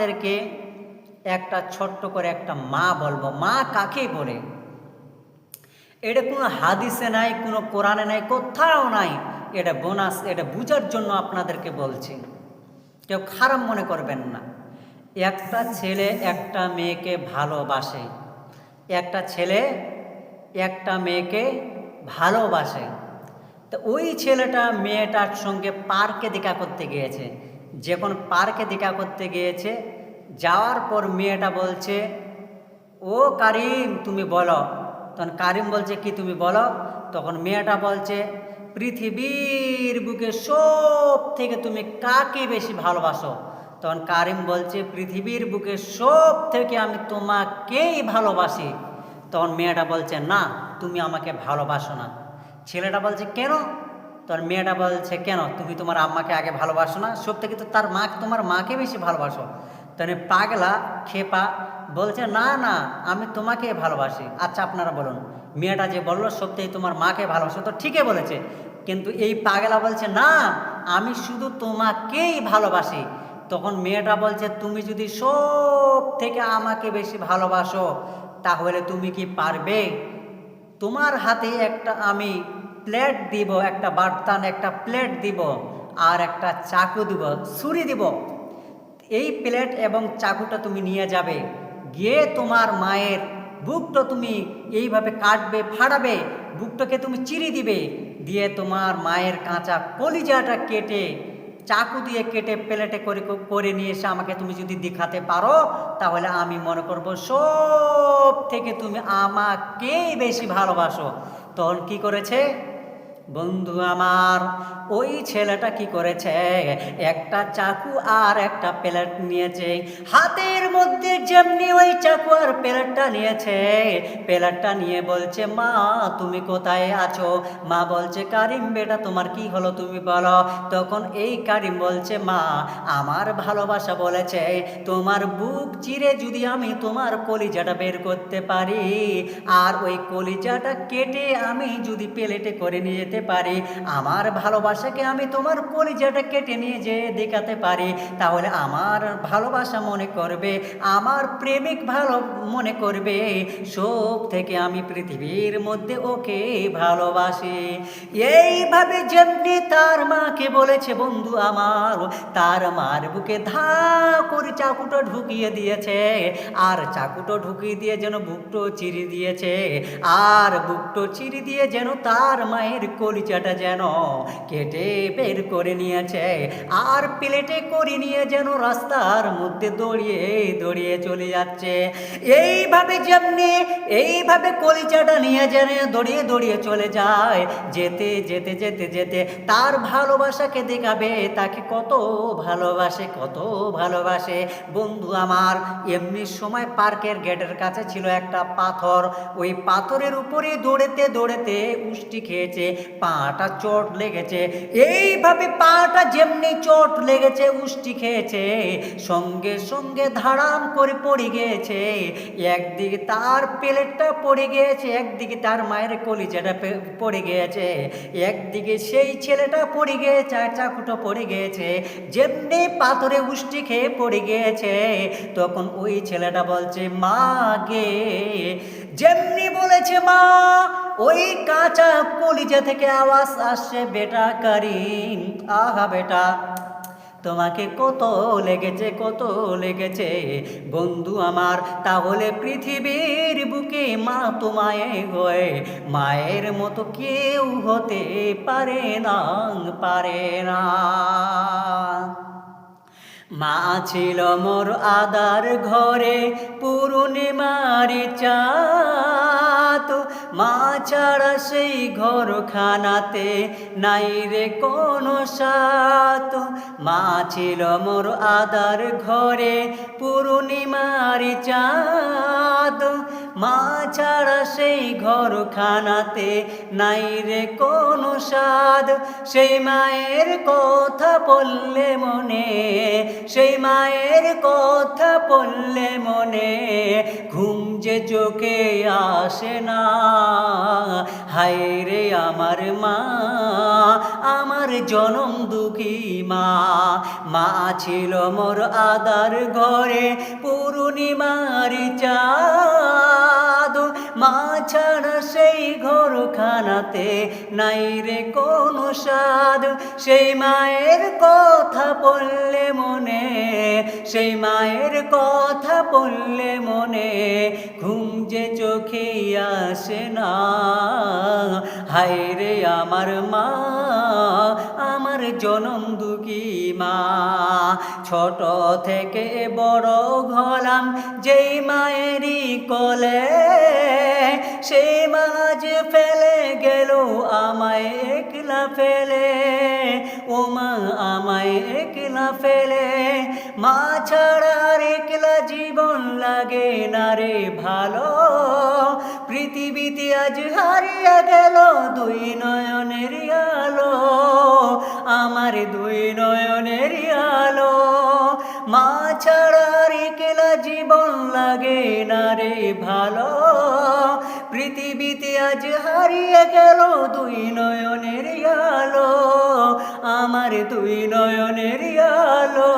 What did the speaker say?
আপনাদেরকে একটা ছোট্ট করে একটা মা বলবো। মা কাকে বলে? এটা কোনো হাদিসে নাই, কোনো কোরআনে নাই, কোথাও নাই। এটা বোনাস, এটা বুঝার জন্য আপনাদেরকে বলছি, কেউ খারাপ মনে করবেন না। একটা ছেলে একটা মেয়েকে ভালোবাসে, একটা ছেলে একটা মেয়েকে ভালোবাসে। তো ওই ছেলেটা মেয়েটার সঙ্গে পার্কে দেখা করতে গিয়েছে। যখন পার্কে দেখা করতে গিয়েছে, যাওয়ার পর মেয়েটা বলছে, ও কারিম তুমি বলো। তখন কারিম বলছে, কি তুমি বলো? তখন মেয়েটা বলছে, পৃথিবীর বুকে সব থেকে তুমি কাকে বেশি ভালোবাসো? তখন কারিম বলছে, পৃথিবীর বুকে সব থেকে আমি তোমাকেই ভালোবাসি। তখন মেয়েটা বলছে, না তুমি আমাকে ভালোবাসো না। ছেলেটা বলছে, কেন? তখন মেয়েটা বলছে, কেন তুমি তোমার আম্মাকে আগে ভালোবাসো না? সব থেকে তো তার মা, তোমার মাকে বেশি ভালোবাসো। তখন পাগলা খেপা বলছে, না না আমি তোমাকে ভালোবাসি। আচ্ছা আপনারা বলুন, মেয়েটা যে বললো সত্যি তোমার মাকে ভালোবাসো, তো ঠিকই বলেছে। কিন্তু এই পাগলা বলছে, না আমি শুধু তোমাকেই ভালোবাসি। তখন মেয়েটা বলছে, তুমি যদি সব থেকে আমাকে বেশি ভালোবাসো, তাহলে তুমি কি পারবে? তোমার হাতে একটা আমি প্লেট দিব, একটা বার্তান একটা প্লেট দিব, আর একটা চাকু দিব, ছুরি দিব। এই প্লেট এবং চাকুটা তুমি নিয়ে যাবে, গিয়ে তোমার মায়ের বুকটা তুমি এইভাবে কাটবে, ফাড়াবে, বুকটাকে তুমি চিরি দিবে, দিয়ে তোমার মায়ের কাঁচা কলিজাটা কেটে, চাকু দিয়ে কেটে প্লেটে করে করে নিয়ে এসে আমাকে তুমি যদি দেখাতে পারো, তাহলে আমি মনে করব সব থেকে তুমি আমাকেই বেশি ভালোবাসো। তখন কি করেছে বন্ধু আমার, ওই ছেলেটা কি করেছে, একটা চাকু আর একটা প্লেট নিয়েছে। হাতের মধ্যে যেমনি ওই চাকু আর প্লেটটা নিয়েছে, প্লেটটা নিয়ে বলছে, মা তুমি কোথায় আছো? মা বলছে, কারিম বেটা তোমার কি হলো তুমি বলো। তখন এই কারিম বলছে, মা আমার ভালোবাসা বলেছে তোমার বুক চিরে যদি আমি তোমার কলিজাটা বের করতে পারি, আর ওই কলিজাটা কেটে আমি যদি প্লেটে করে নিয়ে যেতে পারি, আমার ভালোবাসাকে আমি তোমার কলিজাটা কেটে নিয়ে যেয়ে দেখাতে পারি, তাহলে আমার ভালোবাসা মনে করবে, আমার প্রেমিক ভালো মনে করবে, সব থেকে আমি পৃথিবীর মধ্যে ওকে ভালোবাসি। এইভাবে যেমনি তার মাকে বলেছে বন্ধু আমার, তার মার বুকে ধা করে চাকুটা ঢুকিয়ে দিয়েছে, আর চাকুটো ঢুকিয়ে দিয়ে যেন বুকটো চিরি দিয়েছে, আর বুকটো চিরি দিয়ে যেন তার মায়ের কলিজাটা যেন কেটে বের করে নিয়েছে, আর প্লেটে করে নিয়ে যেন রাস্তার মধ্যে দৌড়িয়ে দৌড়িয়ে চলে যাচ্ছে। এইভাবে কলিজাটা নিয়ে যেন দৌড়িয়ে দৌড়িয়ে চলে যায়। যেতে যেতে যেতে যেতে তার ভালোবাসাকে দেখাবে, তাকে কত ভালোবাসে, কত ভালোবাসে। বন্ধু আমার, এমনি সময় পার্কের গেটের কাছে ছিল একটা পাথর, ওই পাথরের উপরে দৌড়েতে দৌড়েতে উষ্টি খেয়েছে, পাটা চোট লেগেছে। এইভাবে পাটা যেমনি চোট লেগেছে, উষ্টি খেয়েছে, সঙ্গে সঙ্গে ধাড়াম করে পড়ে গিয়েছে। একদিকে তার প্লেটটা পড়ে গিয়েছে, একদিকে তার মায়ের কলিজাটা পড়ে গিয়েছে, একদিকে সেই ছেলেটা পড়ে গিয়েছে, আর চাকুটা পড়ে গিয়েছে। যেমনি পাথরে উষ্টি খেয়ে পড়ে গিয়েছে, তখন ওই ছেলেটা বলছে, মা গে। যেমনি বলেছে মা, ওই কাঁচা কলিজা থেকে আওয়াজ আসছে, বেটা কারিম, আহা বেটা তোমাকে কত লেগেছে, কত লেগেছে বন্ধু আমার। তাহলে পৃথিবীর বুকে মা তোমায় হয়ে মায়ের মতো কেউ হতে পারে না, পারে না। মা ছিল মোর আদার ঘরে পূর্ণিমার চাঁদ, মা ছাড়া সেই ঘরখানাতে নাই রে কোনো সাত। মা ছিল মোর আদার ঘরে পূর্ণিমার চাঁদ, মা ছাড়া সেই ঘরখানাতে নাই রে কোনো স্বাদ। সেই মায়ের কথা পড়লে মনে, সেই মায়ের কথা পড়লে মনে, ঘুম যে চোখে আসে না। হায় রে আমার মা, আমার জনম দুঃখী মা। মা ছিল মোর আদার ঘরে পূর্ণিমার চাঁদ। মা ছাড়া সেই ঘরখানাতে নাই রে কোনো স্বাদ। সেই মায়ের কথা পড়লে মনে, সেই মায়ের কথা পড়লে মনে, ঘুম যে চোখে আসে না। হায় রে আমার মা, আমার জনম দুঃখী মা। ছোট থেকে বড় হলাম যেই মায়েরই কোলে, সেই মা যে ফেলে গেল আমায় একলা ফেলে। ও মা আমায় একলা ফেলে, মা ছাড়া আর একলা জীবন লাগে না রে ভালো। পৃথিবীতে আজ হারিয়ে গেল দুই নয়নের আলো, আমার দুই নয়নের আলো। মা ছাড়া আর একলা জীবন লাগে না রে ভালো। পৃথিবীতে আজ হারিয়ে গেল দুই নয়নের আলো, আমার দুই নয়নের আলো।